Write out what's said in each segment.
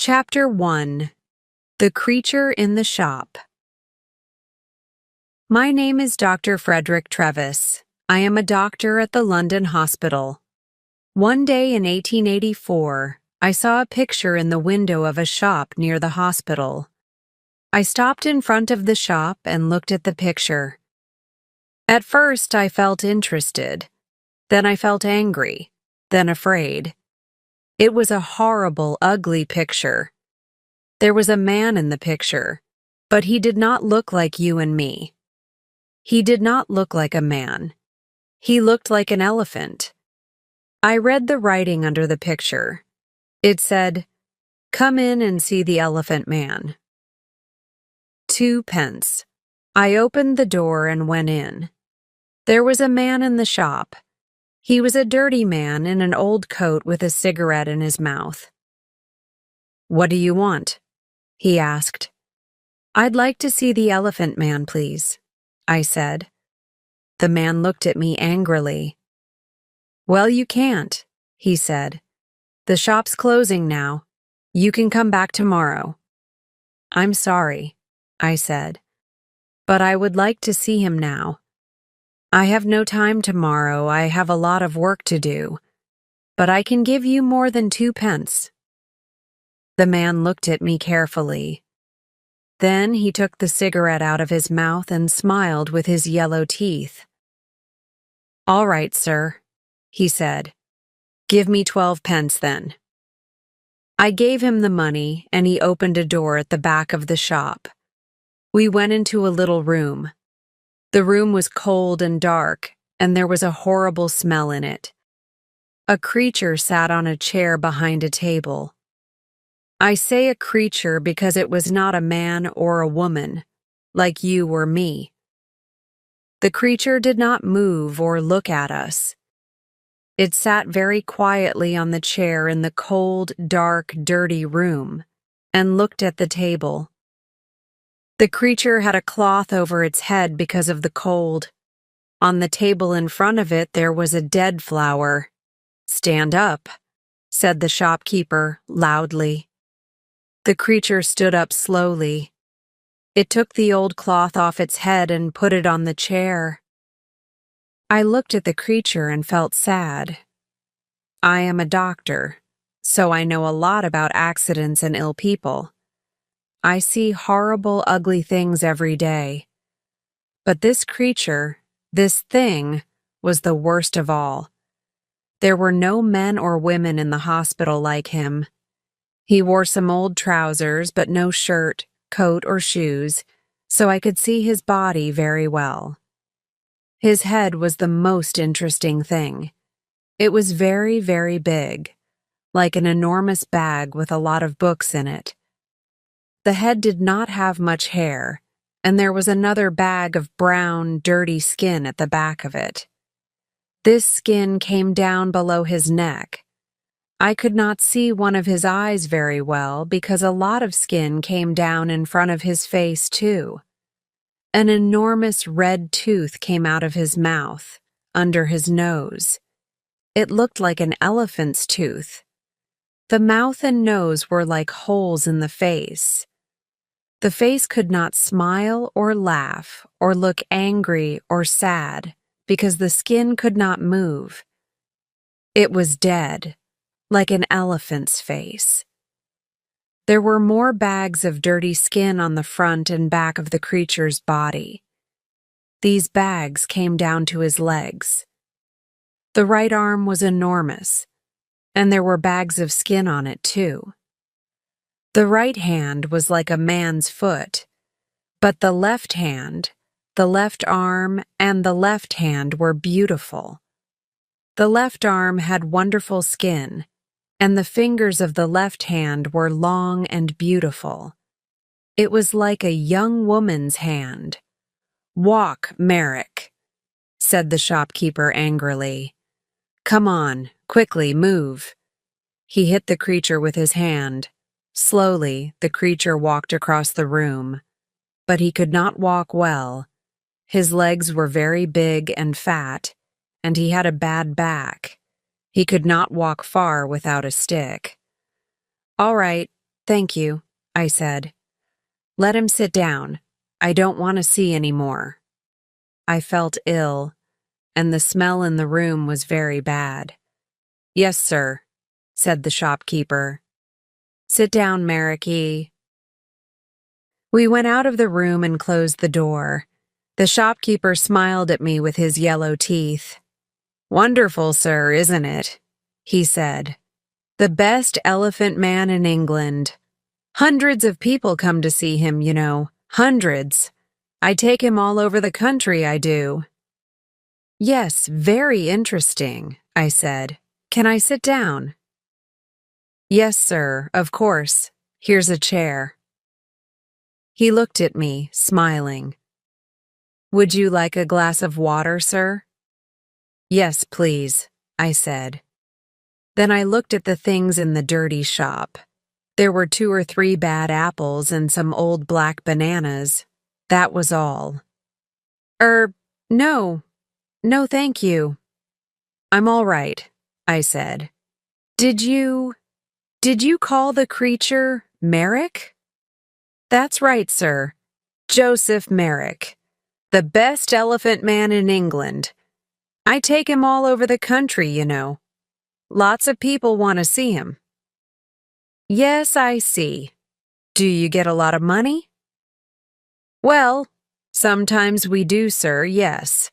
Chapter 1. The Creature in the Shop. My name is Dr. Frederick Trevis. I am a doctor at the London hospital. One day in 1884, I saw a picture in the window of a shop near the hospital. I stopped in front of the shop and looked at the picture. At first, I felt interested. Then I felt angry, then afraid. It was a horrible, ugly picture. There was a man in the picture, but he did not look like you and me. He did not look like a man. He looked like an elephant. I read the writing under the picture. It said, "Come in and see the elephant man." 2 pence. I opened the door and went in. There was a man in the shop. He was a dirty man in an old coat with a cigarette in his mouth. "What do you want?" he asked. "I'd like to see the elephant man, please," I said. The man looked at me angrily. "Well, you can't," he said. "The shop's closing now. You can come back tomorrow." "I'm sorry," I said, "but I would like to see him now. I have no time tomorrow. I have a lot of work to do, but I can give you more than 2 pence. The man looked at me carefully. Then he took the cigarette out of his mouth and smiled with his yellow teeth. "All right, sir," he said. "Give me 12 pence then." I gave him the money, and he opened a door at the back of the shop. We went into a little room. The room was cold and dark, and there was a horrible smell in it. A creature sat on a chair behind a table. I say a creature because it was not a man or a woman, like you or me. The creature did not move or look at us. It sat very quietly on the chair in the cold, dark, dirty room, and looked at the table. The creature had a cloth over its head because of the cold. On the table in front of it there was a dead flower. "Stand up," said the shopkeeper loudly. The creature stood up slowly. It took the old cloth off its head and put it on the chair. I looked at the creature and felt sad. I am a doctor, so I know a lot about accidents and ill people. I see horrible, ugly things every day. But this creature, this thing, was the worst of all. There were no men or women in the hospital like him. He wore some old trousers, but no shirt, coat, or shoes, so I could see his body very well. His head was the most interesting thing. It was very, very big, like an enormous bag with a lot of books in it. The head did not have much hair, and there was another bag of brown, dirty skin at the back of it. This skin came down below his neck. I could not see one of his eyes very well because a lot of skin came down in front of his face, too. An enormous red tooth came out of his mouth, under his nose. It looked like an elephant's tooth. The mouth and nose were like holes in the face. The face could not smile or laugh or look angry or sad because the skin could not move. It was dead, like an elephant's face. There were more bags of dirty skin on the front and back of the creature's body. These bags came down to his legs. The right arm was enormous, and there were bags of skin on it too. The right hand was like a man's foot, but the left hand, the left arm, and the left hand were beautiful. The left arm had wonderful skin, and the fingers of the left hand were long and beautiful. It was like a young woman's hand. "Walk, Merrick," said the shopkeeper angrily. "Come on, quickly, move." He hit the creature with his hand. Slowly, the creature walked across the room, but he could not walk well. His legs were very big and fat, and he had a bad back. He could not walk far without a stick. "All right, Thank you, I said. Let him sit down. I don't want to see any more. I felt ill, and the smell in the room was very bad. Yes, sir, said the shopkeeper. Sit down, Maricky. We went out of the room and closed the door. The shopkeeper smiled at me with his yellow teeth. Wonderful, sir, isn't it? He said. The best elephant man in England. Hundreds of people come to see him, you know. Hundreds. I take him all over the country, I do. Yes, very interesting, I said. Can I sit down? Yes, sir, of course. Here's a chair. He looked at me, smiling. Would you like a glass of water, sir? Yes, please, I said. Then I looked at the things in the dirty shop. There were 2 or 3 bad apples and some old black bananas. That was all. No. No, thank you. I'm all right, I said. Did you call the creature Merrick? That's right, sir. Joseph Merrick. The best elephant man in England. I take him all over the country, you know. Lots of people want to see him. Yes, I see. Do you get a lot of money? Well, sometimes we do, sir, yes.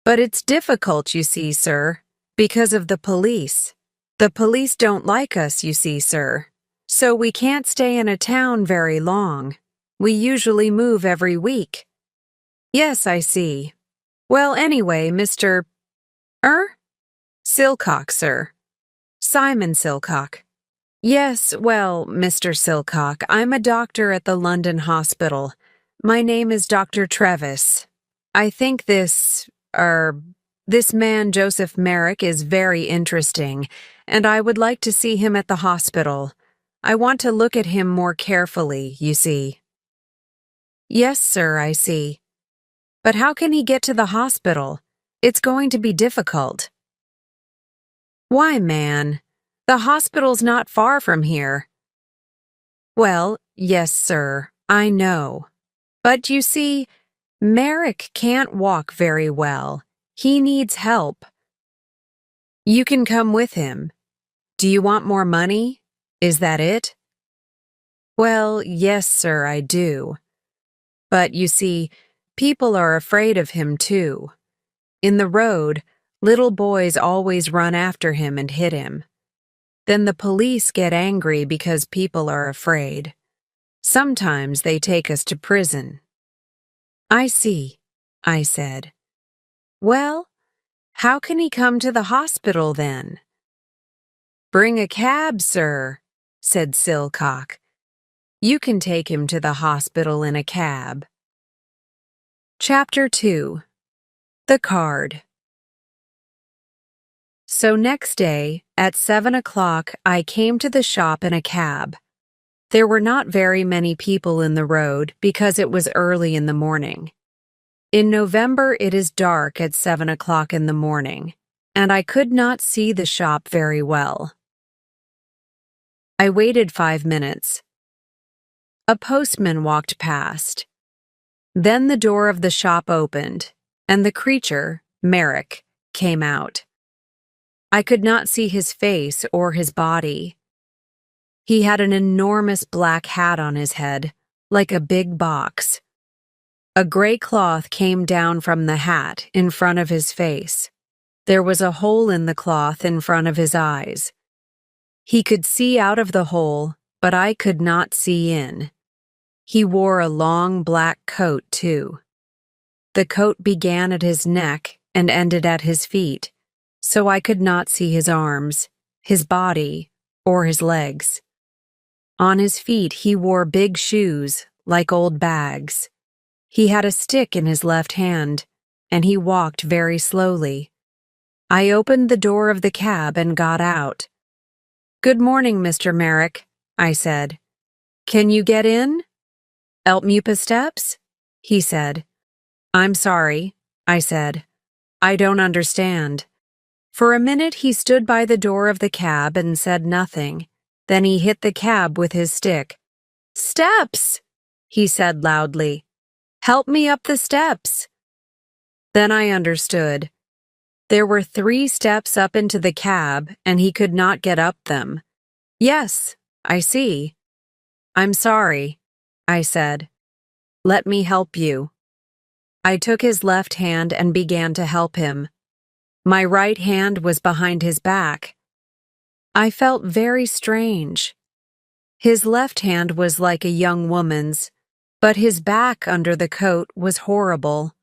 But it's difficult, you see, sir, because of the police. The police don't like us, you see, sir. So we can't stay in a town very long. We usually move every week. Yes, I see. Well, anyway, Mr. Silcock, sir. Simon Silcock. Yes, well, Mr. Silcock, I'm a doctor at the London hospital. My name is Dr. Trevis. I think this man Joseph Merrick is very interesting, and I would like to see him at the hospital. I want to look at him more carefully, you see. Yes, sir, I see. But how can he get to the hospital? It's going to be difficult. Why, man? The hospital's not far from here. Well, yes, sir, I know. But you see, Merrick can't walk very well. He needs help. You can come with him. Do you want more money? Is that it? Well, yes, sir, I do. But you see, people are afraid of him, too. In the road, little boys always run after him and hit him. Then the police get angry because people are afraid. Sometimes they take us to prison. I see, I said. Well, how can he come to the hospital then? Bring a cab, sir, said Silcock. You can take him to the hospital in a cab. Chapter 2. The Card. So next day, at 7 o'clock, I came to the shop in a cab. There were not very many people in the road because it was early in the morning. In November, it is dark at 7 o'clock in the morning, and I could not see the shop very well. I waited 5 minutes. A postman walked past. Then the door of the shop opened, and the creature, Merrick, came out. I could not see his face or his body. He had an enormous black hat on his head, like a big box. A gray cloth came down from the hat in front of his face. There was a hole in the cloth in front of his eyes. He could see out of the hole, but I could not see in. He wore a long black coat, too. The coat began at his neck and ended at his feet, so I could not see his arms, his body, or his legs. On his feet he wore big shoes, like old bags. He had a stick in his left hand, and he walked very slowly. I opened the door of the cab and got out. "Good morning, Mr. Merrick," I said. "Can you get in?" "Help me up steps?" he said. "I'm sorry," I said. "I don't understand." For a minute he stood by the door of the cab and said nothing. Then he hit the cab with his stick. "Steps!" he said loudly. "Help me up the steps." Then I understood. There were 3 steps up into the cab, and he could not get up them. "Yes, I see. I'm sorry," I said. "Let me help you." I took his left hand and began to help him. My right hand was behind his back. I felt very strange. His left hand was like a young woman's, but his back under the coat was horrible.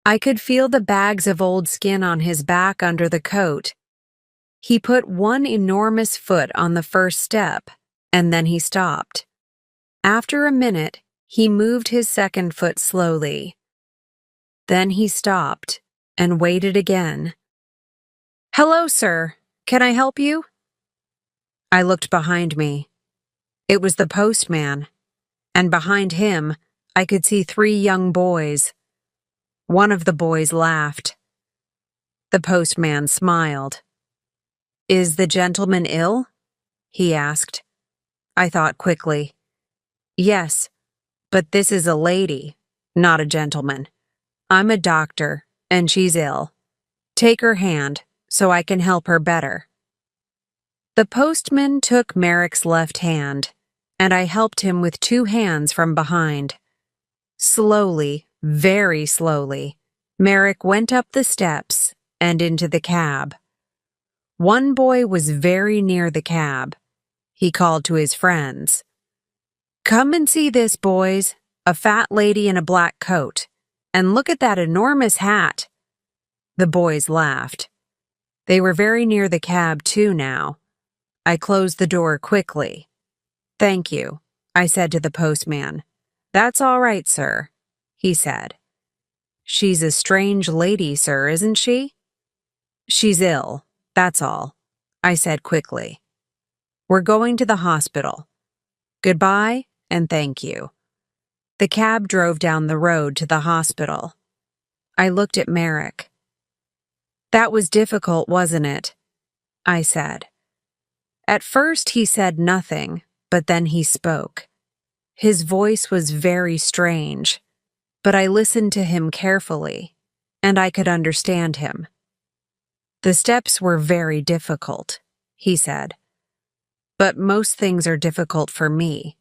I could feel the bags of old skin on his back under the coat. He put one enormous foot on the first step, and then he stopped. After a minute, he moved his second foot slowly. Then he stopped and waited again. "Hello, sir. Can I help you?" I looked behind me. It was the postman, and behind him, I could see 3 young boys. One of the boys laughed. The postman smiled. "Is the gentleman ill?" he asked. I thought quickly. "Yes, but this is a lady, not a gentleman. I'm a doctor, and she's ill. Take her hand, so I can help her better." The postman took Merrick's left hand, and I helped him with 2 hands from behind. Slowly, very slowly, Merrick went up the steps and into the cab. One boy was very near the cab. He called to his friends. "Come and see this, boys, a fat lady in a black coat. And look at that enormous hat." The boys laughed. They were very near the cab, too, now. I closed the door quickly. "Thank you," I said to the postman. "That's all right, sir," he said. "She's a strange lady, sir, isn't she?" "She's ill, that's all," I said quickly. "We're going to the hospital. Goodbye, and thank you." The cab drove down the road to the hospital. I looked at Merrick. "That was difficult, wasn't it?" I said. At first he said nothing, but then he spoke. His voice was very strange, but I listened to him carefully, and I could understand him. "The steps were very difficult," he said. "But most things are difficult for me."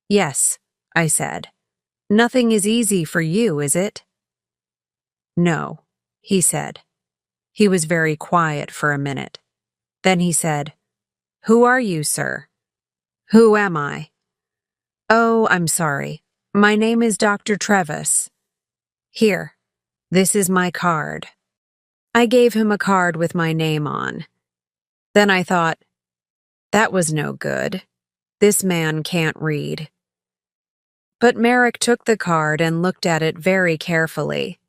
"Yes," I said. "Nothing is easy for you, is it?" "No," he said. He was very quiet for a minute. Then he said, "Who are you, sir?" "Who am I?" "Oh, I'm sorry. My name is Dr. Travis. Here, this is my card." I gave him a card with my name on. Then I thought, that was no good. This man can't read. But Merrick took the card and looked at it very carefully.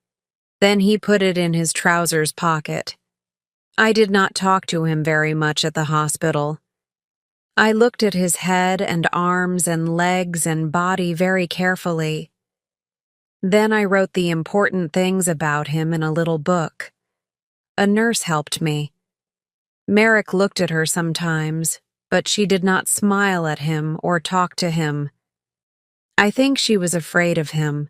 Then he put it in his trousers pocket. I did not talk to him very much at the hospital. I looked at his head and arms and legs and body very carefully. Then I wrote the important things about him in a little book. A nurse helped me. Merrick looked at her sometimes, but she did not smile at him or talk to him. I think she was afraid of him.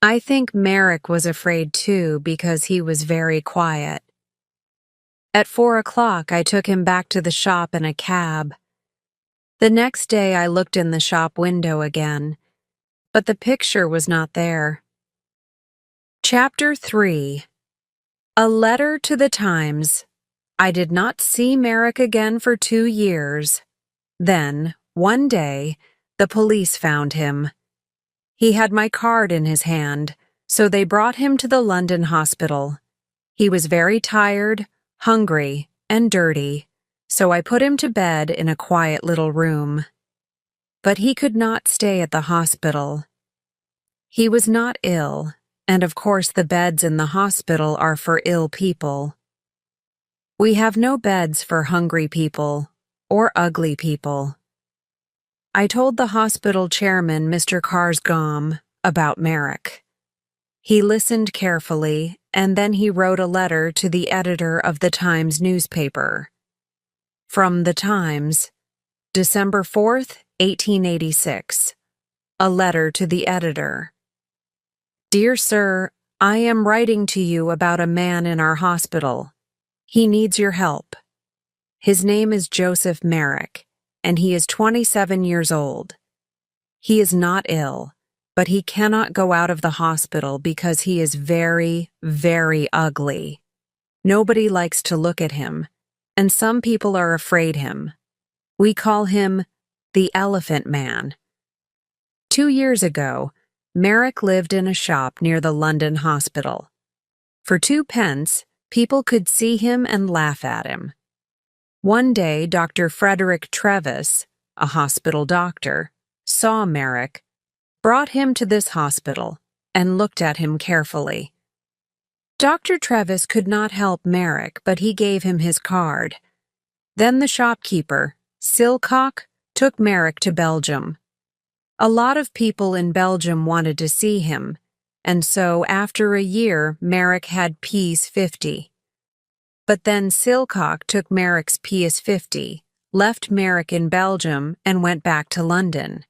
I think Merrick was afraid too because he was very quiet. At 4 o'clock, I took him back to the shop in a cab. The next day, I looked in the shop window again, but the picture was not there. Chapter 3. A Letter to the Times. I did not see Merrick again for 2 years. Then, one day, the police found him. He had my card in his hand, so they brought him to the London hospital. He was very tired, hungry, and dirty, so I put him to bed in a quiet little room. But he could not stay at the hospital. He was not ill, and of course the beds in the hospital are for ill people. We have no beds for hungry people or ugly people. I told the hospital chairman, Mr. Carsgom, about Merrick. He listened carefully, and then he wrote a letter to the editor of the Times newspaper. From the Times, December 4th, 1886. A letter to the editor. Dear Sir, I am writing to you about a man in our hospital. He needs your help. His name is Joseph Merrick, and he is 27 years old. He is not ill, but he cannot go out of the hospital because he is very, very ugly. Nobody likes to look at him, and some people are afraid him. We call him the Elephant Man. 2 years ago, Merrick lived in a shop near the London hospital. For 2 pence, people could see him and laugh at him. One day, Dr. Frederick Trevis, a hospital doctor, saw Merrick, brought him to this hospital, and looked at him carefully. Dr. Trevis could not help Merrick, but he gave him his card. Then the shopkeeper, Silcock, took Merrick to Belgium. A lot of people in Belgium wanted to see him, and so after a year, Merrick had Ps 50. But then Silcock took Merrick's Ps 50, left Merrick in Belgium, and went back to London.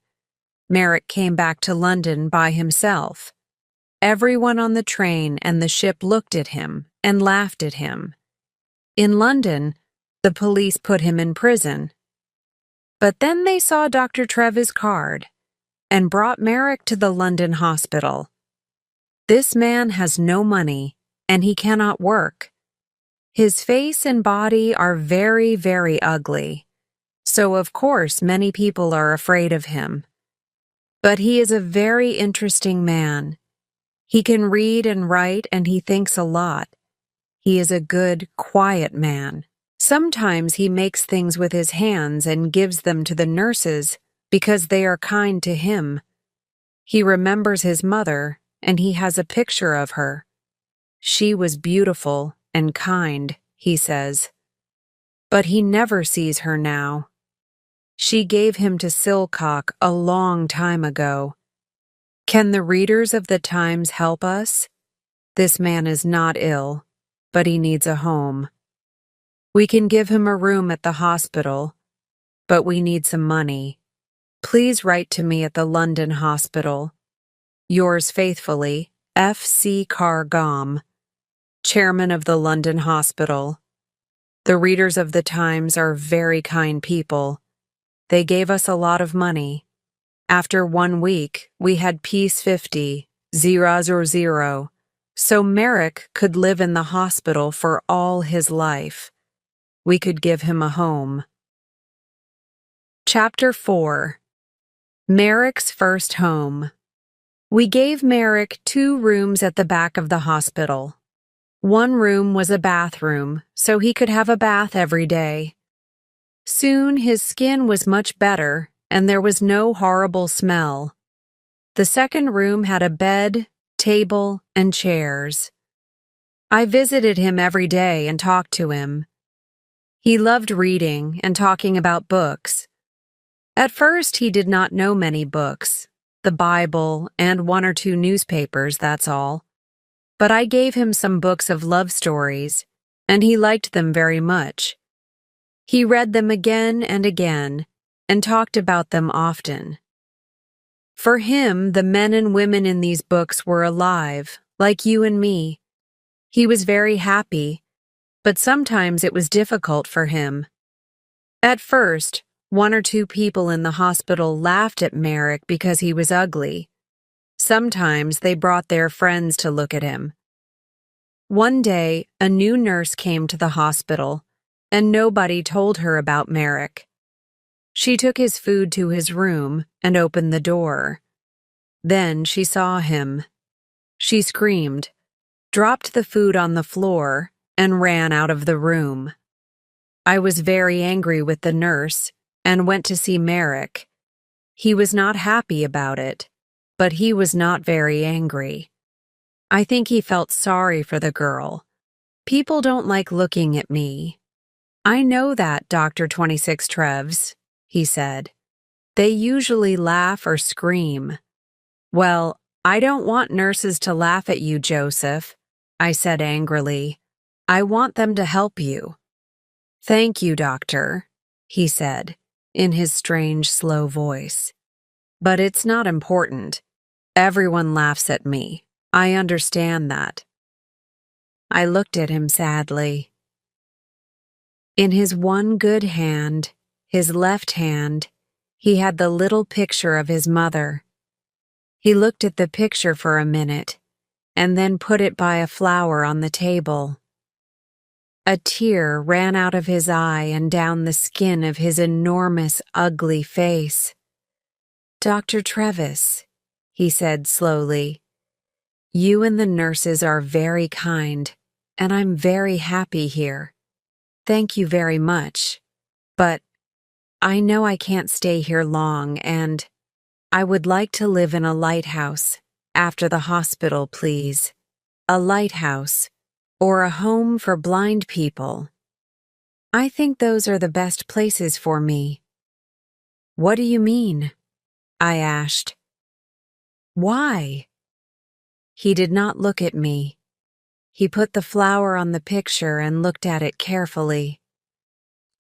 Merrick came back to London by himself. Everyone on the train and the ship looked at him and laughed at him. In London, the police put him in prison. But then they saw Dr. Trevis' card and brought Merrick to the London hospital. This man has no money, and he cannot work. His face and body are very, very ugly, so of course many people are afraid of him. But he is a very interesting man. He can read and write, and he thinks a lot. He is a good, quiet man. Sometimes he makes things with his hands and gives them to the nurses because they are kind to him. He remembers his mother, and he has a picture of her. She was beautiful and kind, he says. But he never sees her now. She gave him to Silcock a long time ago. Can the readers of the Times help us? This man is not ill, but he needs a home. We can give him a room at the hospital, but we need some money. Please write to me at the London Hospital. Yours faithfully, F.C. Carr-Gomm, Chairman of the London Hospital. The readers of the Times are very kind people. They gave us a lot of money. After 1 week, we had Ps 50, 000, so Merrick could live in the hospital for all his life. We could give him a home. Chapter 4. Merrick's First Home. We gave Merrick 2 rooms at the back of the hospital. One room was a bathroom, so he could have a bath every day. Soon his skin was much better, and there was no horrible smell. The second room had a bed, table, and chairs. I visited him every day and talked to him. He loved reading and talking about books. At first, he did not know many books, the Bible and 1 or 2 newspapers, that's all. But I gave him some books of love stories, and he liked them very much. He read them again and again, and talked about them often. For him, the men and women in these books were alive, like you and me. He was very happy, but sometimes it was difficult for him. At first, 1 or 2 people in the hospital laughed at Merrick because he was ugly. Sometimes they brought their friends to look at him. One day, a new nurse came to the hospital, and nobody told her about Merrick. She took his food to his room and opened the door. Then she saw him. She screamed, dropped the food on the floor, and ran out of the room. I was very angry with the nurse and went to see Merrick. He was not happy about it, but he was not very angry. I think he felt sorry for the girl. People don't like looking at me. I know that, Dr. 26 Treves, he said. They usually laugh or scream. Well, I don't want nurses to laugh at you, Joseph, I said angrily. I want them to help you. Thank you, doctor, he said, in his strange, slow voice. But it's not important. Everyone laughs at me. I understand that. I looked at him sadly. In his one good hand, his left hand, he had the little picture of his mother. He looked at the picture for a minute, and then put it by a flower on the table. A tear ran out of his eye and down the skin of his enormous, ugly face. "Dr. Trevis," he said slowly, "you and the nurses are very kind, and I'm very happy here. Thank you very much. But I know I can't stay here long, and I would like to live in a lighthouse after the hospital, please. A lighthouse, or a home for blind people. I think those are the best places for me." "What do you mean?" I asked. "Why?" He did not look at me. He put the flower on the picture and looked at it carefully.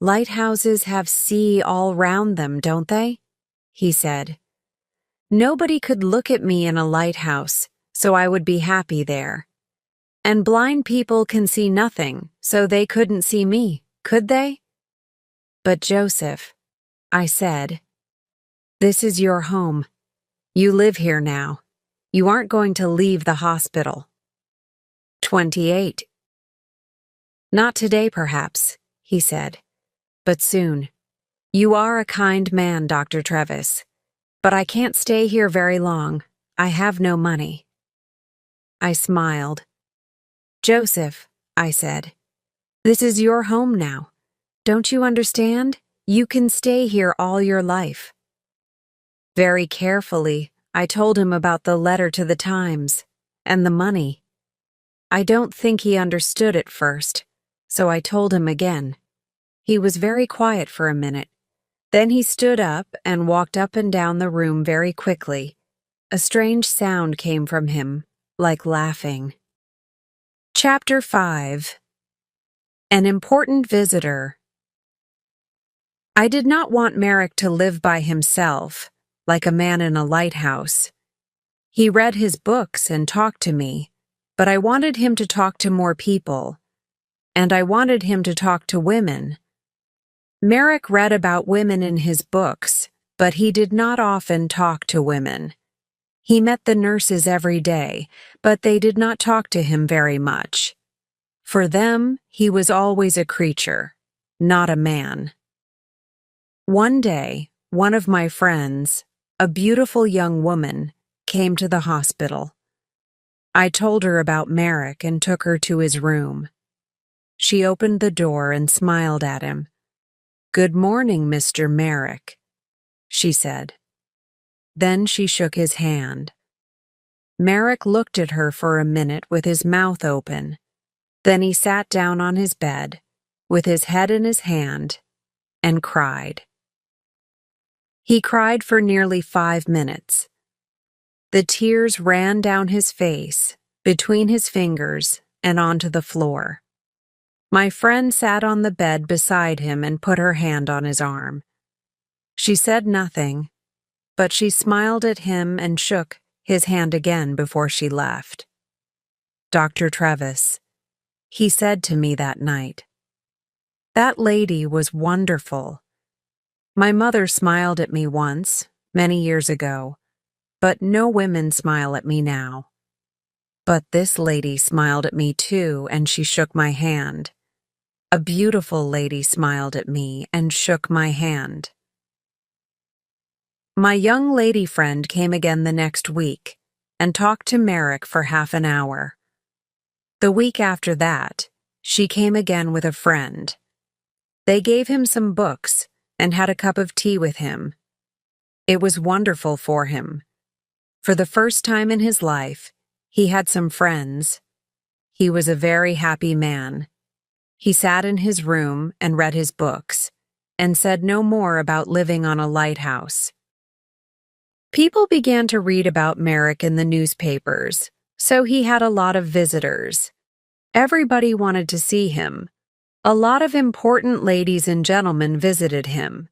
"Lighthouses have sea all round them, don't they?" he said. "Nobody could look at me in a lighthouse, so I would be happy there. And blind people can see nothing, so they couldn't see me, could they?" "But Joseph," I said, "this is your home. You live here now. You aren't going to leave the hospital." 28. "Not today, perhaps," he said, "but soon. You are a kind man, Dr. Trevis, but I can't stay here very long. I have no money." I smiled. "Joseph," I said, "this is your home now. Don't you understand? You can stay here all your life." Very carefully, I told him about the letter to the Times and the money. I don't think he understood at first, so I told him again. He was very quiet for a minute. Then he stood up and walked up and down the room very quickly. A strange sound came from him, like laughing. Chapter 5. An Important Visitor. I did not want Merrick to live by himself, like a man in a lighthouse. He read his books and talked to me, but I wanted him to talk to more people, and I wanted him to talk to women. Merrick read about women in his books, but he did not often talk to women. He met the nurses every day, but they did not talk to him very much. For them, he was always a creature, not a man. One day, one of my friends, a beautiful young woman, came to the hospital. I told her about Merrick and took her to his room. She opened the door and smiled at him. "Good morning, Mr. Merrick," she said. Then she shook his hand. Merrick looked at her for a minute with his mouth open. Then he sat down on his bed, with his head in his hand, and cried. He cried for nearly 5 minutes. The tears ran down his face, between his fingers, and onto the floor. My friend sat on the bed beside him and put her hand on his arm. She said nothing, but she smiled at him and shook his hand again before she left. "Dr. Trevis," he said to me that night. That lady was wonderful. My mother smiled at me once, many years ago, but no women smile at me now. But this lady smiled at me too, and she shook my hand. A beautiful lady smiled at me and shook my hand. My young lady friend came again the next week and talked to Merrick for half an hour. The week after that, she came again with a friend. They gave him some books and had a cup of tea with him. It was wonderful for him. For the first time in his life, he had some friends. He was a very happy man. He sat in his room and read his books, and said no more about living on a lighthouse. People began to read about Merrick in the newspapers, so he had a lot of visitors. Everybody wanted to see him. A lot of important ladies and gentlemen visited him.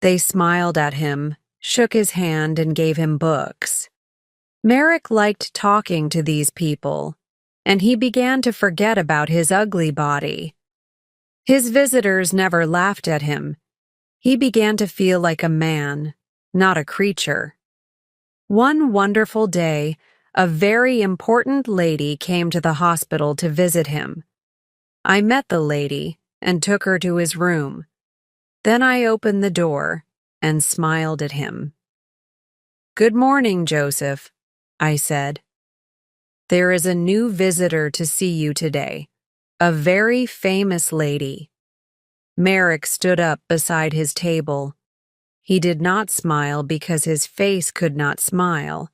They smiled at him, shook his hand, and gave him books. Merrick liked talking to these people, and he began to forget about his ugly body. His visitors never laughed at him. He began to feel like a man, not a creature. One wonderful day, a very important lady came to the hospital to visit him. I met the lady and took her to his room. Then I opened the door and smiled at him. "Good morning, Joseph," I said. "There is a new visitor to see you today, a very famous lady." Merrick stood up beside his table. He did not smile because his face could not smile,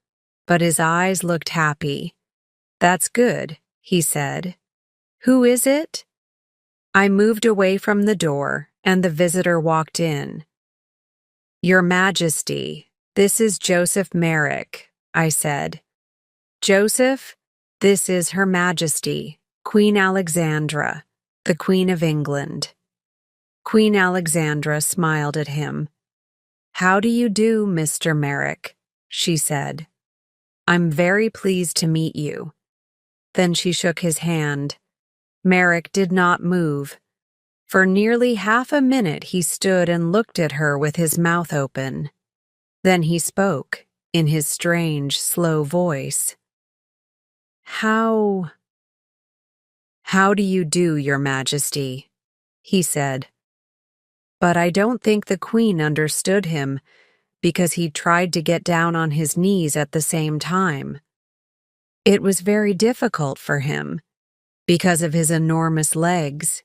but his eyes looked happy. "That's good," he said. "Who is it?" I moved away from the door, and the visitor walked in. "Your Majesty, this is Joseph Merrick," I said. "Joseph, this is Her Majesty, Queen Alexandra, the Queen of England." Queen Alexandra smiled at him. "How do you do, Mr. Merrick?" she said. "I'm very pleased to meet you." Then she shook his hand. Merrick did not move. For nearly half a minute he stood and looked at her with his mouth open. Then he spoke, in his strange, slow voice. How do you do, Your Majesty?" he said. But I don't think the Queen understood him, because he tried to get down on his knees at the same time. It was very difficult for him, because of his enormous legs.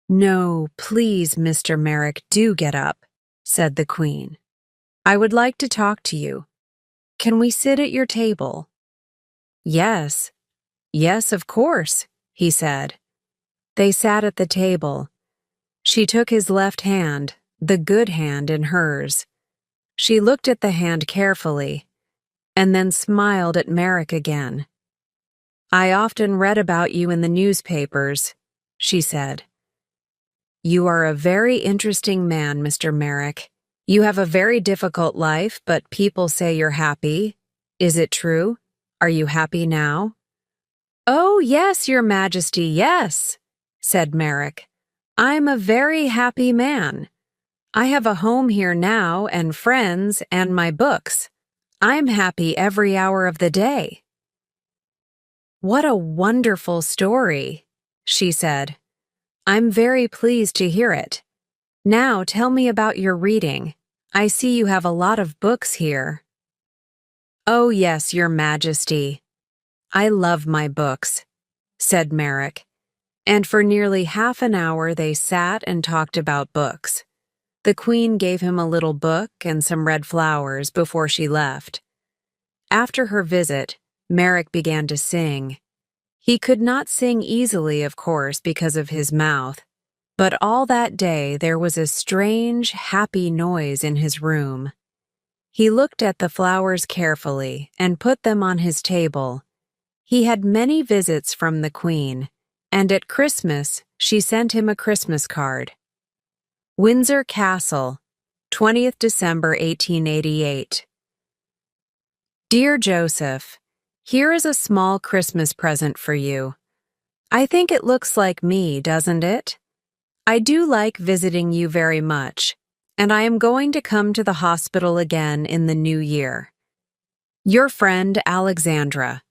"No, please, Mr. Merrick, do get up," said the Queen. "I would like to talk to you. Can we sit at your table?" "Yes, yes, of course," he said. They sat at the table. She took his left hand, the good hand, in hers. She looked at the hand carefully, and then smiled at Merrick again. "I often read about you in the newspapers," she said. "You are a very interesting man, Mr. Merrick. You have a very difficult life, but people say you're happy. Is it true? Are you happy now?" "Oh, yes, Your Majesty, yes," said Merrick. "I'm a very happy man. I have a home here now, and friends, and my books. I'm happy every hour of the day." "What a wonderful story," she said. "I'm very pleased to hear it. Now tell me about your reading. I see you have a lot of books here." "Oh, yes, Your Majesty. I love my books," said Merrick. And for nearly half an hour they sat and talked about books. The Queen gave him a little book and some red flowers before she left. After her visit, Merrick began to sing. He could not sing easily, of course, because of his mouth, but all that day there was a strange, happy noise in his room. He looked at the flowers carefully and put them on his table. He had many visits from the Queen, and at Christmas she sent him a Christmas card. Windsor Castle, 20th December 1888. Dear Joseph, here is a small Christmas present for you. I think it looks like me, doesn't it? I do like visiting you very much, and I am going to come to the hospital again in the new year. Your friend Alexandra.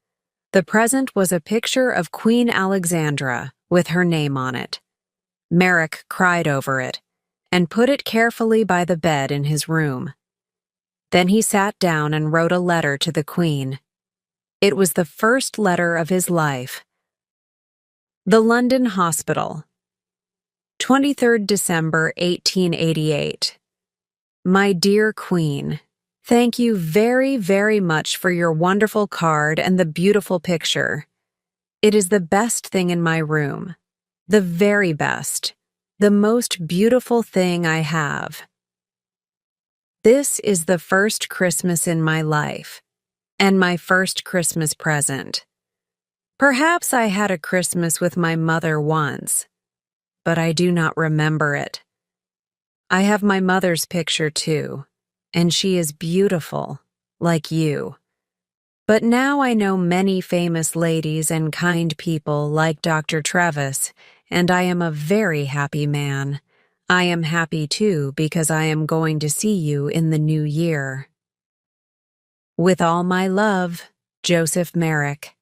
The present was a picture of Queen Alexandra with her name on it. Merrick cried over it and put it carefully by the bed in his room. Then he sat down and wrote a letter to the Queen. It was the first letter of his life. The London Hospital, 23rd December 1888. My dear Queen, thank you very, very much for your wonderful card and the beautiful picture. It is the best thing in my room. The very best. The most beautiful thing I have. This is the first Christmas in my life, and my first Christmas present. Perhaps I had a Christmas with my mother once, but I do not remember it. I have my mother's picture too, and she is beautiful, like you. But now I know many famous ladies and kind people like Dr. Travis, and I am a very happy man. I am happy too because I am going to see you in the new year. With all my love, Joseph Merrick.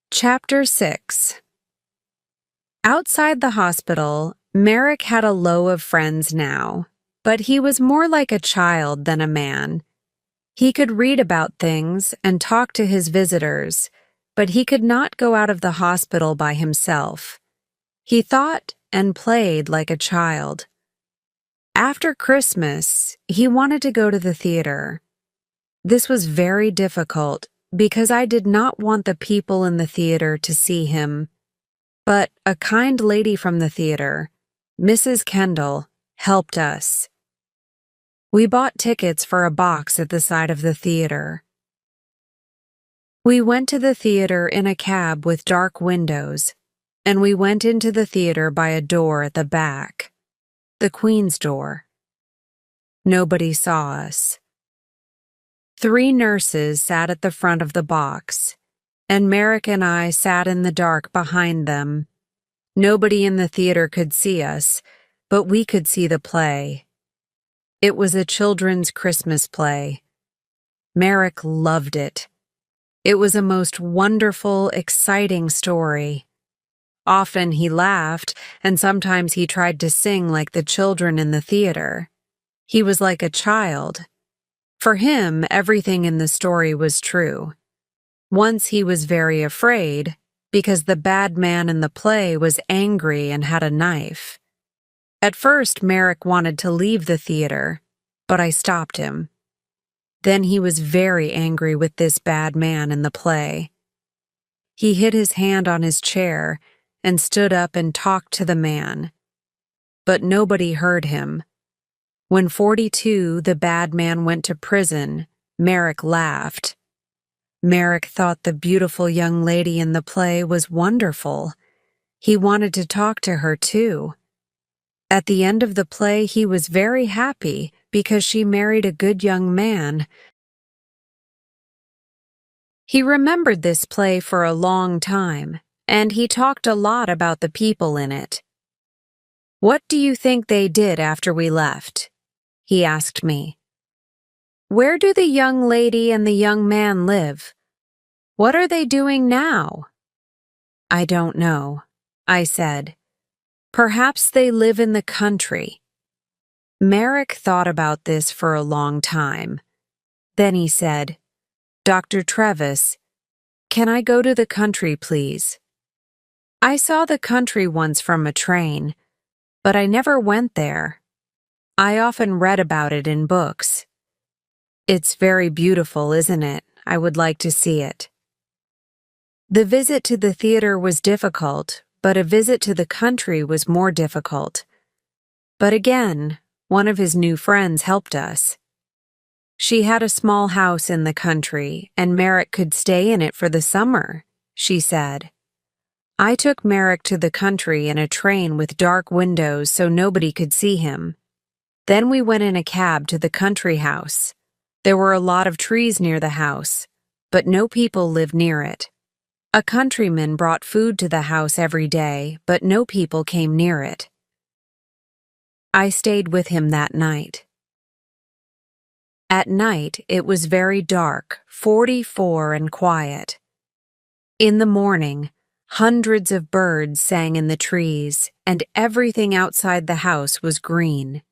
Chapter 6. Outside the hospital, Merrick had a low of friends now, but he was more like a child than a man. He could read about things and talk to his visitors, but he could not go out of the hospital by himself. He thought and played like a child. After Christmas, he wanted to go to the theater. This was very difficult because I did not want the people in the theater to see him. But a kind lady from the theater, Mrs. Kendall, helped us. We bought tickets for a box at the side of the theater. We went to the theater in a cab with dark windows, and we went into the theater by a door at the back, the Queen's door. Nobody saw us. 3 nurses sat at the front of the box, and Merrick and I sat in the dark behind them. Nobody in the theater could see us, but we could see the play. It was a children's Christmas play. Merrick loved it. It was a most wonderful, exciting story. Often he laughed, and sometimes he tried to sing like the children in the theater. He was like a child. For him, everything in the story was true. Once he was very afraid, because the bad man in the play was angry and had a knife. At first, Merrick wanted to leave the theater, but I stopped him. Then he was very angry with this bad man in the play. He hit his hand on his chair and stood up and talked to the man. But nobody heard him. When 42, the bad man went to prison, Merrick laughed. Merrick thought the beautiful young lady in the play was wonderful. He wanted to talk to her too. At the end of the play, he was very happy because she married a good young man. He remembered this play for a long time, and he talked a lot about the people in it. "What do you think they did after we left?" he asked me. "Where do the young lady and the young man live? What are they doing now?" "I don't know," I said. "Perhaps they live in the country." Merrick thought about this for a long time. Then he said, "Dr. Travis, can I go to the country, please? I saw the country once from a train, but I never went there. I often read about it in books. It's very beautiful, isn't it? I would like to see it." The visit to the theater was difficult, but a visit to the country was more difficult. But again, one of his new friends helped us. She had a small house in the country, and Merrick could stay in it for the summer, she said. I took Merrick to the country in a train with dark windows so nobody could see him. Then we went in a cab to the country house. There were a lot of trees near the house, but no people lived near it. A countryman brought food to the house every day, but no people came near it. I stayed with him that night. At night, it was very dark, 44 and quiet. In the morning, hundreds of birds sang in the trees, and everything outside the house was green.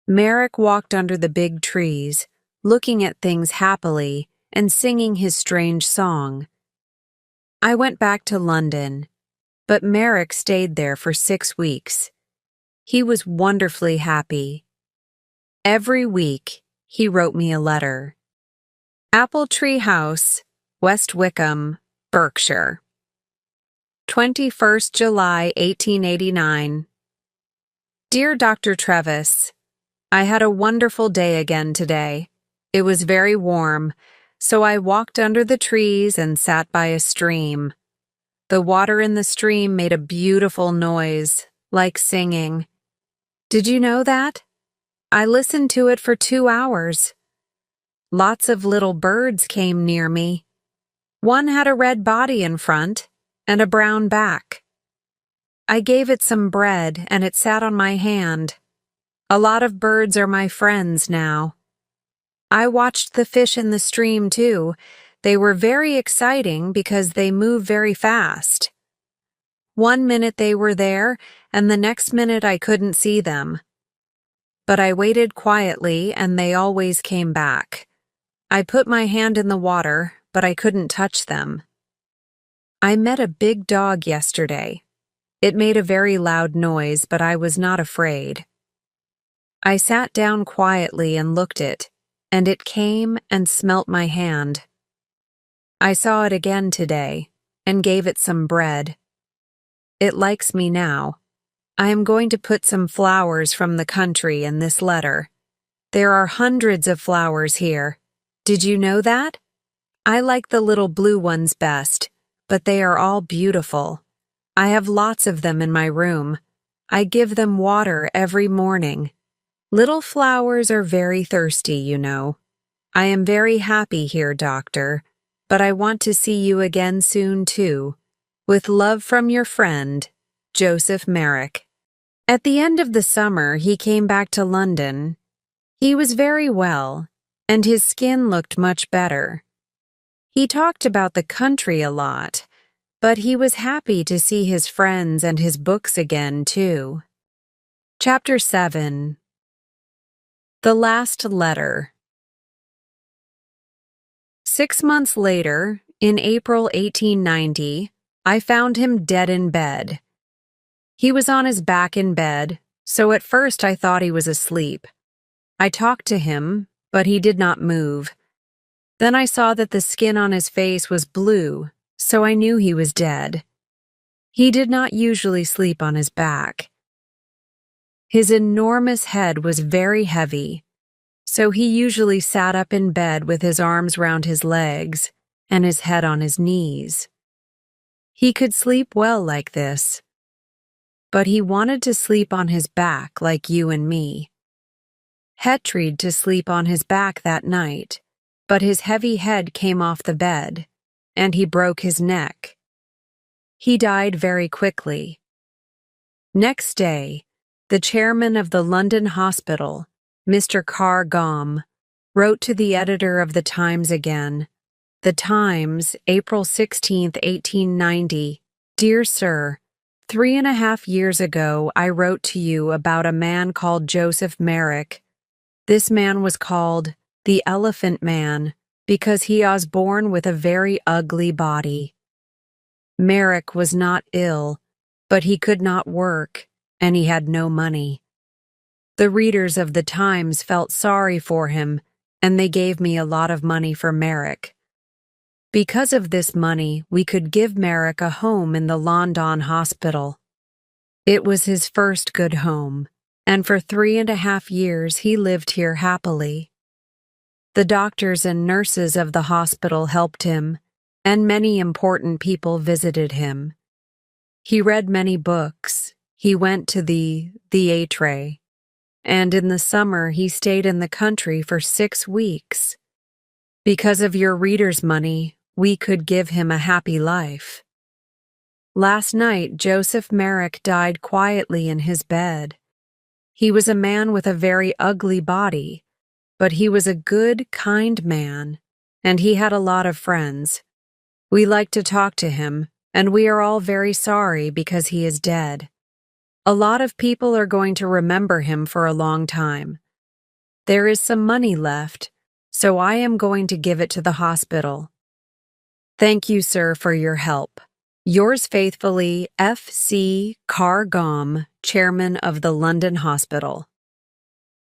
Merrick walked under the big trees, looking at things happily and singing his strange song. I went back to London, but Merrick stayed there for 6 weeks. He was wonderfully happy. Every week, he wrote me a letter. Apple Tree House, West Wickham, Berkshire. 21st July, 1889. Dear Dr. Travis, I had a wonderful day again today. It was very warm, so I walked under the trees and sat by a stream. The water in the stream made a beautiful noise, like singing. Did you know that? I listened to it for 2 hours. Lots of little birds came near me. One had a red body in front and a brown back. I gave it some bread and it sat on my hand. A lot of birds are my friends now. I watched the fish in the stream too. They were very exciting because they move very fast. One minute they were there and the next minute I couldn't see them. But I waited quietly and they always came back. I put my hand in the water, but I couldn't touch them. I met a big dog yesterday. It made a very loud noise, but I was not afraid. I sat down quietly and looked it, and it came and smelt my hand. I saw it again today, and gave it some bread. It likes me now. I am going to put some flowers from the country in this letter. There are hundreds of flowers here. Did you know that? I like the little blue ones best, but they are all beautiful. I have lots of them in my room. I give them water every morning. Little flowers are very thirsty, you know. I am very happy here, Doctor, but I want to see you again soon, too. With love from your friend, Joseph Merrick. At the end of the summer, he came back to London. He was very well, and his skin looked much better. He talked about the country a lot, but he was happy to see his friends and his books again, too. Chapter 7. The Last Letter. 6 months later, in April 1890, I found him dead in bed. He was on his back in bed, so at first I thought he was asleep. I talked to him, but he did not move. Then I saw that the skin on his face was blue, so I knew he was dead. He did not usually sleep on his back. His enormous head was very heavy, so he usually sat up in bed with his arms round his legs and his head on his knees. He could sleep well like this, but he wanted to sleep on his back like you and me. Het tried to sleep on his back that night, but his heavy head came off the bed, and he broke his neck. He died very quickly. Next day, the chairman of the London hospital, Mr. Carr Gom, wrote to the editor of the Times again. The Times, April 16, 1890. Dear Sir, 3.5 years ago I wrote to you about a man called Joseph Merrick. This man was called the Elephant Man because he was born with a very ugly body. Merrick was not ill, but he could not work, and he had no money. The readers of the Times felt sorry for him, and they gave me a lot of money for Merrick. Because of this money, we could give Merrick a home in the London hospital. It was his first good home, and for 3.5 years he lived here happily. The doctors and nurses of the hospital helped him, and many important people visited him. He read many books, he went to the theatre, and in the summer he stayed in the country for 6 weeks. Because of your readers' money, we could give him a happy life. Last night, Joseph Merrick died quietly in his bed. He was a man with a very ugly body, but he was a good, kind man, and he had a lot of friends. We like to talk to him, and we are all very sorry because he is dead. A lot of people are going to remember him for a long time. There is some money left, so I am going to give it to the hospital. Thank you, sir, for your help. Yours faithfully, F.C. Carr Gom, Chairman of the London Hospital.